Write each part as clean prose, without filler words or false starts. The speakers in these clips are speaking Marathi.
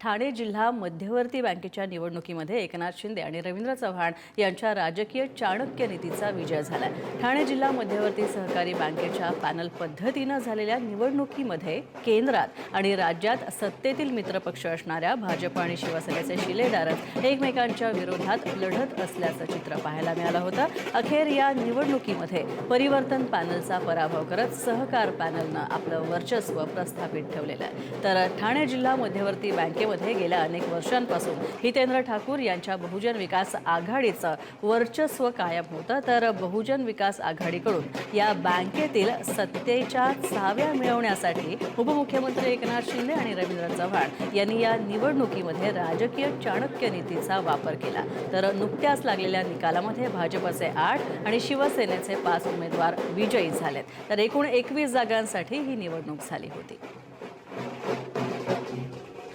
ठाणे जिल्हा मध्यवर्ती बँकेच्या निवडणुकीमध्ये एकनाथ शिंदे आणि रवींद्र चव्हाण यांच्या राजकीय चाणक्य नीतीचा विजय झाला। ठाणे जिल्हा मध्यवर्ती सहकारी बँकेच्या पॅनल पद्धतीने झालेल्या निवडणुकीमध्ये केंद्रात आणि राज्यात सत्तेतील मित्रपक्ष असणाऱ्या भाजप आणि शिवसेनेचे शिलेदारच एकमेकांच्या विरोधात लढत असल्याचं चित्र पाहायला मिळालं होतं। अखेर या निवडणुकीमध्ये परिवर्तन पॅनलचा पराभव करत सहकार पॅनलनं आपलं वर्चस्व प्रस्थापित ठेवलेलं आहे। तर ठाणे जिल्हा मध्यवर्ती बँकेमध्ये गेल्या अनेक वर्षांपासून हितेंद्र ठाकूर यांच्या बहुजन विकास आघाडीचं वर्चस्व कायम होतं, तर बहुजन विकास आघाडीकडून या बँकेतील सत्तेच्या चाव्या मिळवण्यासाठी उपमुख्यमंत्री एकनाथ शिंदे आणि रवींद्र चव्हाण यांनी या निवडणुकीमध्ये राजकीय चाणक्य नीतीचा वापर केला। तर नुकत्याच लागलेल्या निकालामध्ये भाजपचे 8 आणि शिवसेनेचे 5 उमेदवार विजयी झालेत, तर एकूण 21 जागांसाठी ही निवडणूक झाली होती।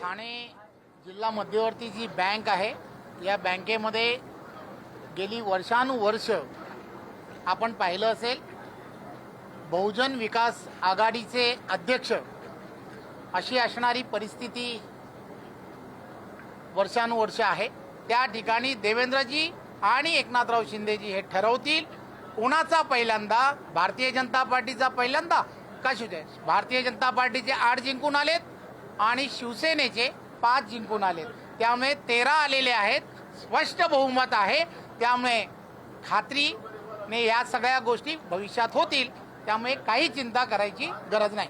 ठाणे जिल्हा मध्यवर्ती जी बँक आहे, या बँकेमध्ये गेली वर्षानुवर्ष आपण पाहिलं असेल, बहुजन विकास आघाडीचे अध्यक्ष अशी असणारी परिस्थिती वर्षानुवर्ष आहे। त्या ठिकाणी देवेंद्रजी आणि एकनाथराव शिंदेजी हे ठरवतील कोणाचा पहिल्यांदा, भारतीय जनता पार्टीचा पहिल्यांदा का शिवसेना। भारतीय जनता पार्टीचे 8 जिंकून आलेत आणि शिवसेनेचे 5 जिंकून आलेत, त्यामुळे 13 आलेले आहेत, स्पष्ट बहुमत आहे। त्यामुळे खात्रीने या सगळ्या गोष्टी भविष्यात होतील, त्यामुळे काही चिंता करायची गरज नाही।